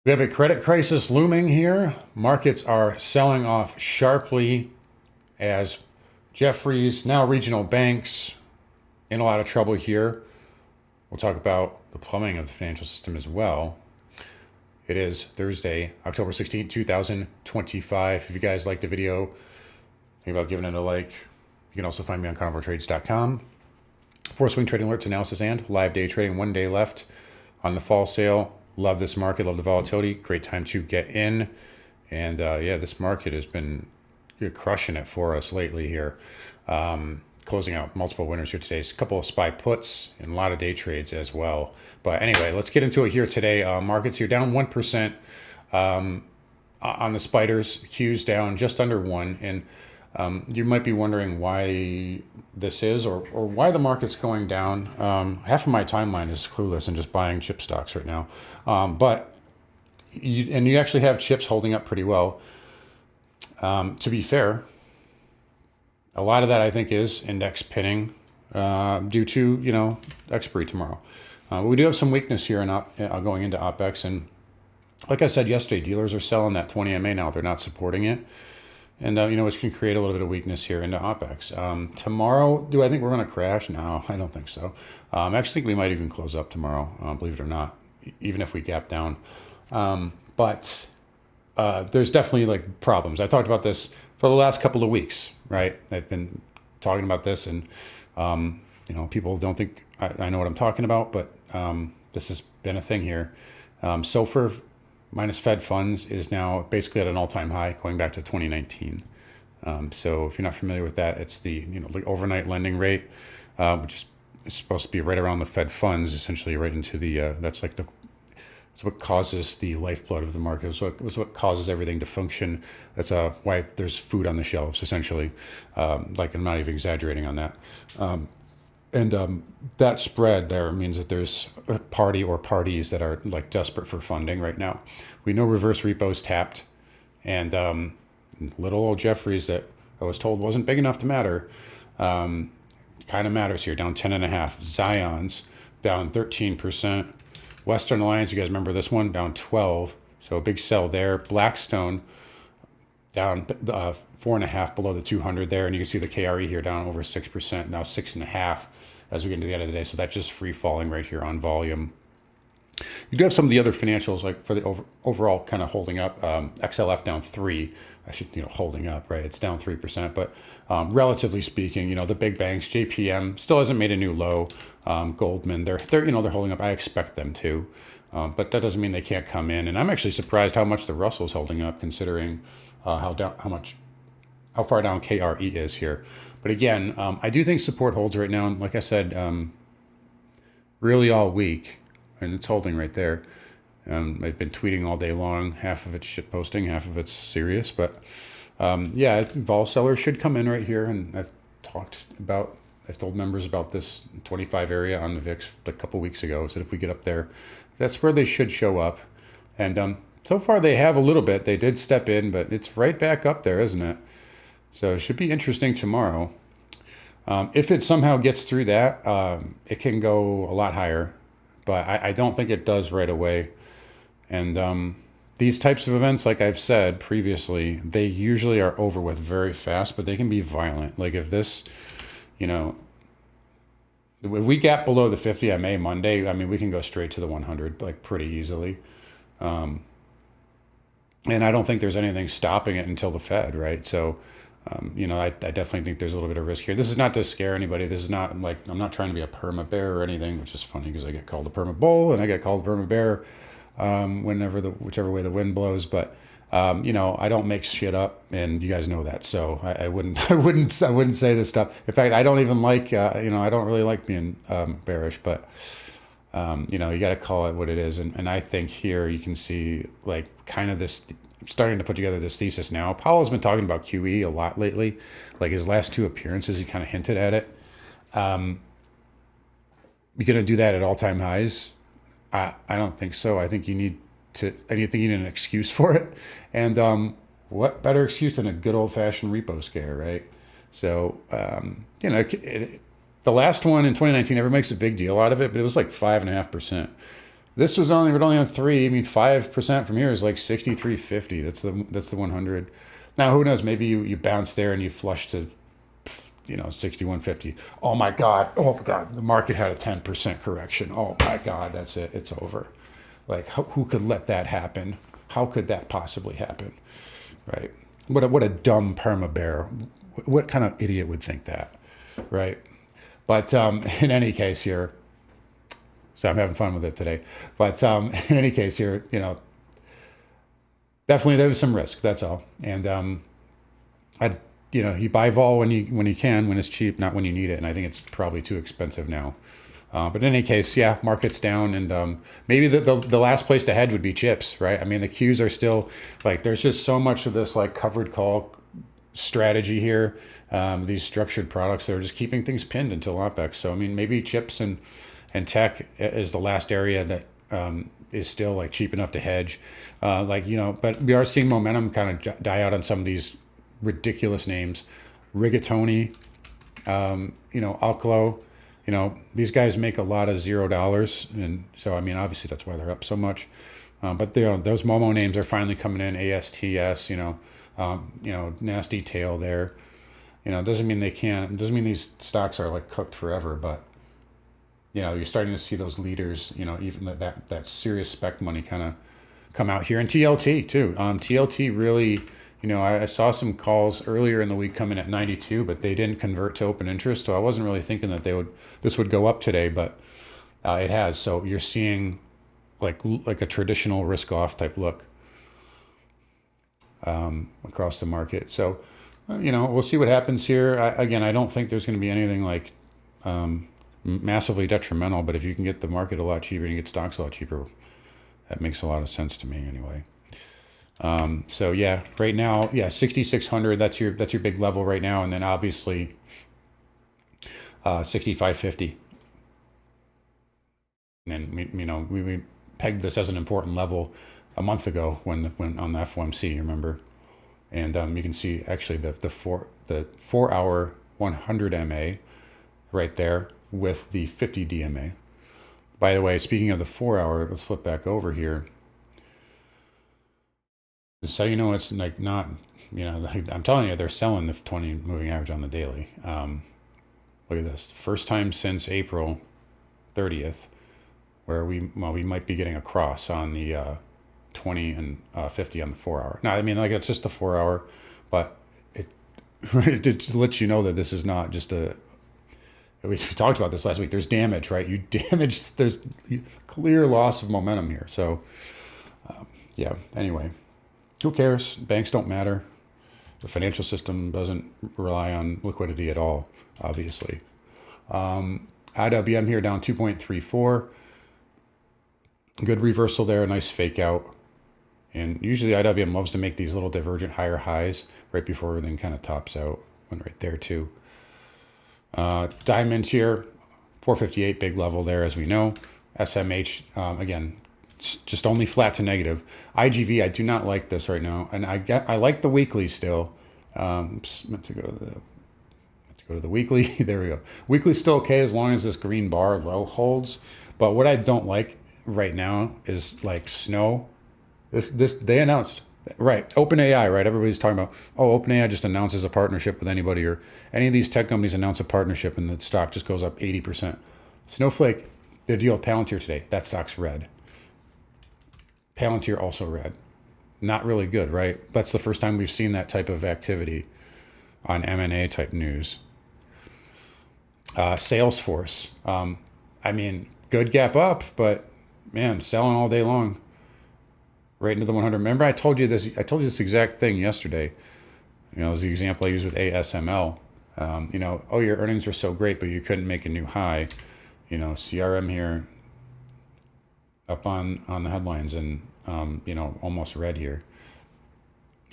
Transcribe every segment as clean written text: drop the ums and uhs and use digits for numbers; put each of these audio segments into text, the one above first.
We have a credit crisis looming here. Markets are selling off sharply as Jefferies, now regional banks, in a lot of trouble here. We'll talk about the plumbing of the financial system as well. It is Thursday, October 16th, 2025. If you guys liked the video, think about giving it a like. You can also find me on carnivoretrades.com for swing trading alerts, analysis, and live day trading. 1 day left on the fall sale. Love this market, love the volatility. Great time to get in. And yeah, this market has been crushing it for us lately here. Closing out multiple winners here today. A couple of SPY puts and a lot of day trades as well. But anyway, let's get into it here today. Markets here down 1% on the spiders. Q's down just under 1. And you might be wondering why this is or why the market's going down. Half of my timeline is clueless and just buying chip stocks right now. But you actually have chips holding up pretty well. To be fair, a lot of that I think is index pinning due to expiry tomorrow. We do have some weakness here in going into OPEX, and like I said yesterday, dealers are selling that 20 MA now. They're not supporting it. And, which can create a little bit of weakness here into OPEX. Tomorrow, do I think we're going to crash? No, I don't think so. I actually think we might even close up tomorrow, believe it or not, even if we gap down. But there's definitely problems. I talked about this for the last couple of weeks, right? I've been talking about this, and, people don't think I know what I'm talking about, but this has been a thing here. SOFR minus Fed funds is now basically at an all-time high going back to 2019. So if you're not familiar with that, it's the the overnight lending rate, which is supposed to be right around the Fed funds, essentially right into the that's what causes the lifeblood of the market. It's what causes everything to function. That's why there's food on the shelves, essentially. I'm not even exaggerating on that. And that spread there means that there's a party or parties that are desperate for funding right now. We know reverse repo is tapped, and little old Jefferies that I was told wasn't big enough to matter, kind of matters here, down 10.5. Zion's down 13%. Western Alliance, you guys remember this one, down 12. So a big sell there. Blackstone down 4.5 below the 200 there, and you can see the KRE here down over 6%, now 6.5 as we get into the end of the day. So that's just free falling right here on volume. You do have some of the other financials for the overall kind of holding up. XLF down 3. Holding up, right? It's down 3%, but relatively speaking, the big banks, JPM still hasn't made a new low. Goldman, they're holding up. I expect them to, but that doesn't mean they can't come in. And I'm actually surprised how much the Russell's holding up, considering how far down KRE is here. But again, I do think support holds right now. And like I said, really all week, and it's holding right there. I've been tweeting all day long. Half of it's shit posting, half of it's serious. But yeah, I think vol sellers should come in right here. And I've told members about this 25 area on the VIX a couple weeks ago. So if we get up there, that's where they should show up. And so far they have a little bit. They did step in, but it's right back up there, isn't it? So it should be interesting tomorrow. If it somehow gets through that, it can go a lot higher. But I don't think it does right away. And these types of events, like I've said previously, they usually are over with very fast, but they can be violent. Like if this, if we gap below the 50 MA Monday, we can go straight to the 100 pretty easily. And I don't think there's anything stopping it until the Fed, right? So, I definitely think there's a little bit of risk here. This is not to scare anybody. This is not I'm not trying to be a perma bear or anything, which is funny because I get called a perma bull and I get called a perma bear whichever way the wind blows. But I don't make shit up, and you guys know that. So I wouldn't say this stuff. In fact, I don't even like I don't really like being bearish, but you got to call it what it is. And I think here you can see kind of this. I'm starting to put together this thesis now. Powell's been talking about QE a lot lately. His last 2 appearances, he kind of hinted at it. You're going to do that at all-time highs? I don't think so. I think you need an excuse for it. And what better excuse than a good old-fashioned repo scare, right? So, the last one in 2019, everyone makes a big deal out of it, but it was 5.5%. This was only, but only on 3. I mean, 5% from here is like 63.50. That's the 100. Now, who knows? Maybe you bounce there and you flush to, 61.50. Oh my God. Oh my God. The market had a 10% correction. Oh my God. That's it. It's over. Like, who could let that happen? How could that possibly happen? Right? What a dumb perma bear. What kind of idiot would think that? Right? But in any case here, so I'm having fun with it today. But in any case here, definitely there was some risk. That's all. And you buy vol when you can, when it's cheap, not when you need it. And I think it's probably too expensive now. But in any case, yeah, market's down, and maybe the last place to hedge would be chips, right? I mean, the Qs are still like, there's just so much of this like covered call strategy here. These structured products that are just keeping things pinned until OPEX. So I mean, maybe chips and tech is the last area that is still like cheap enough to hedge. But we are seeing momentum kind of die out on some of these ridiculous names, Rigatoni, Alcalo. These guys make a lot of $0, and so I mean, obviously that's why they're up so much. But those Momo names are finally coming in. ASTS, nasty tail there. Doesn't mean they can't. Doesn't mean these stocks are like cooked forever, but you're starting to see those leaders. Even that serious spec money kind of come out here, and TLT too. TLT really. I saw some calls earlier in the week coming at 92, but they didn't convert to open interest. So I wasn't really thinking that this would go up today, but it has. So you're seeing like a traditional risk off type look across the market. So, we'll see what happens here. I don't think there's going to be anything like massively detrimental, but if you can get the market a lot cheaper and you get stocks a lot cheaper, that makes a lot of sense to me anyway. So yeah, right now, 6,600, that's your big level right now. And then obviously, 6,550. And we pegged this as an important level a month ago when on the FOMC, remember? And, you can see actually the 4 hour 100 MA right there with the 50 DMA. By the way, speaking of the 4 hour, let's flip back over here. So it's like not, I'm telling you, they're selling the 20 moving average on the daily. Look at this, first time since April 30th, where we might be getting a cross on the 20 and 50 on the 4 hour. Now, I mean, like it's just the 4 hour, but it lets you know that this is not just we talked about this last week. There's damage, right? There's clear loss of momentum here. So, anyway. Who cares? Banks don't matter. The financial system doesn't rely on liquidity at all, obviously. IWM here down 2.34. Good reversal there, a nice fake out. And usually IWM loves to make these little divergent higher highs right before everything kind of tops out. Went right there too. Diamonds here, 458, big level there as we know. SMH, again, just only flat to negative. IGV, I do not like this right now, and I like the weekly still. Meant to go to the weekly. There we go. Weekly's still okay as long as this green bar low holds. But what I don't like right now is like snow. This they announced, right? OpenAI, right? Everybody's talking about, OpenAI just announces a partnership with anybody, or any of these tech companies announce a partnership and the stock just goes up 80%. Snowflake, their deal with Palantir today, that stock's red. Palantir also red. Not really good, right? That's the first time we've seen that type of activity on M&A type news. Salesforce. I mean, good gap up, but man, selling all day long. Right into the 100. Remember, I told you this exact thing yesterday. It was the example I used with ASML. Your earnings were so great, but you couldn't make a new high. CRM here up on the headlines and, almost red here.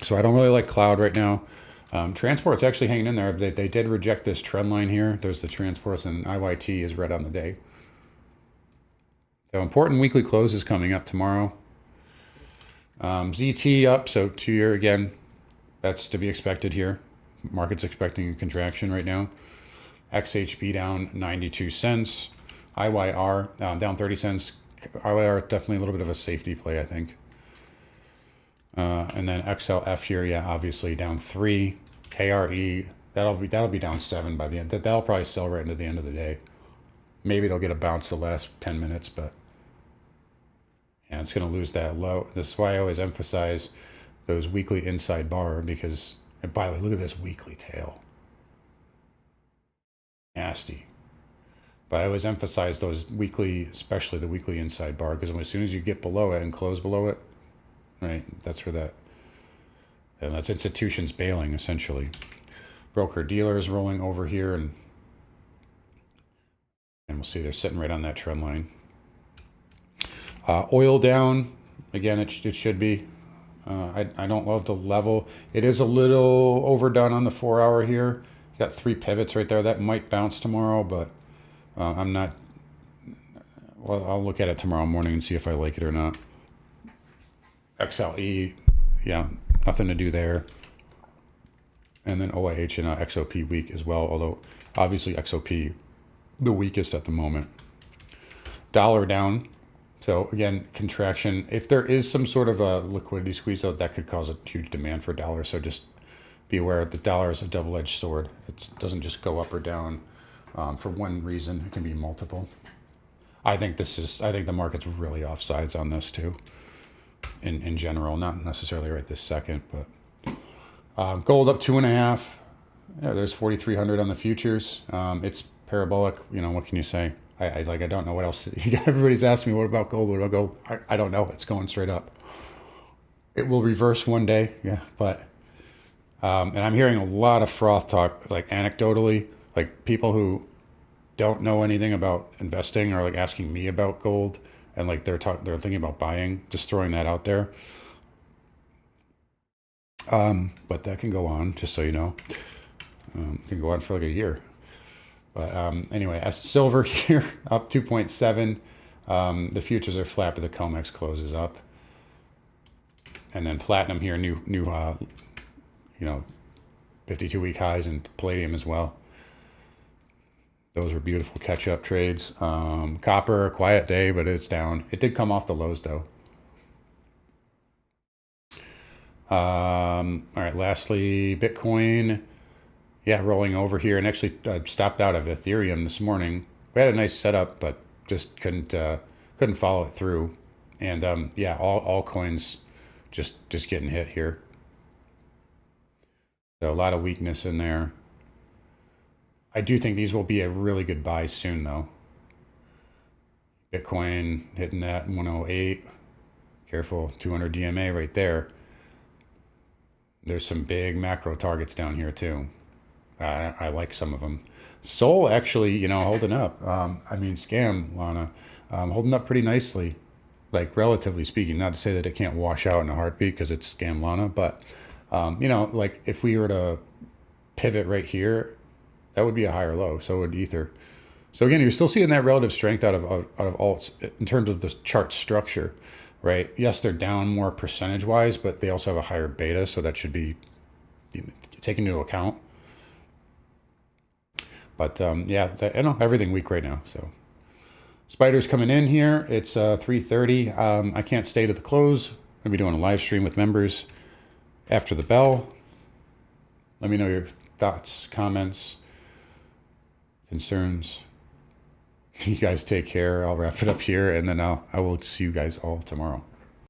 So I don't really like cloud right now. Transport's actually hanging in there. They did reject this trend line here. There's the transports, and IYT is red on the day. So important weekly close is coming up tomorrow. ZT up, so 2 year again. That's to be expected here. Market's expecting a contraction right now. XHB down 92 cents. IYR down 30 cents. IR definitely a little bit of a safety play, I think. And then XLF here, yeah, obviously down 3. KRE, that'll be down 7 by the end. That'll probably sell right into the end of the day. Maybe it'll get a bounce the last 10 minutes, but yeah, it's going to lose that low. This is why I always emphasize those weekly inside bar, because, and by the way, look at this weekly tail. Nasty. But I always emphasize those weekly, especially the weekly inside bar, because as soon as you get below it and close below it, right, that's where that, and that's institutions bailing, essentially. Broker dealers rolling over here, and we'll see they're sitting right on that trend line. Oil down, again, it should be. I don't love the level. It is a little overdone on the 4 hour here. Got 3 pivots right there. That might bounce tomorrow, but I'm not. Well, I'll look at it tomorrow morning and see if I like it or not. XLE, yeah, nothing to do there. And then OIH and XOP weak as well, although obviously XOP the weakest at the moment. Dollar down. So again, contraction. If there is some sort of a liquidity squeeze, though, that could cause a huge demand for dollar. So just be aware the dollar is a double-edged sword. It doesn't just go up or down for one reason. It can be multiple. I think the market's really offsides on this too. In general, not necessarily right this second, but gold up 2.5. Yeah, there's 4,300 on the futures. It's parabolic. You know, what can you say? I don't know what else. Everybody's asking me, what about gold? What about gold? I don't know. It's going straight up. It will reverse one day. Yeah. But, and I'm hearing a lot of froth talk, like anecdotally, like people who don't know anything about investing are like asking me about gold, and like they're thinking about buying, just throwing that out there. But that can go on, just so you know. It can go on for like a year. But anyway, as silver here, up 2.7. The futures are flat, but the COMEX closes up. And then platinum here, new 52-week highs, and palladium as well. Those are beautiful catch-up trades. Copper, quiet day, but it's down. It did come off the lows, though. All right, lastly, Bitcoin. Yeah, rolling over here, and actually stopped out of Ethereum this morning. We had a nice setup, but just couldn't follow it through. And yeah, all coins just getting hit here. So a lot of weakness in there. I do think these will be a really good buy soon, though. Bitcoin hitting that 108. Careful, 200 DMA right there. There's some big macro targets down here, too. I like some of them. Sol actually, holding up. Scam, Lana, holding up pretty nicely, like relatively speaking. Not to say that it can't wash out in a heartbeat because it's Scam Lana, but like if we were to pivot right here, that would be a higher low. So would Ether. So again, you're still seeing that relative strength out of alts in terms of the chart structure, right? Yes, they're down more percentage wise, but they also have a higher beta, so that should be taken into account. But yeah, everything weak right now. So Spider's coming in here. It's 3:30. I can't stay to the close. I'll be doing a live stream with members after the bell. Let me know your thoughts, comments, concerns. You guys take care. I'll wrap it up here, and then I will see you guys all tomorrow.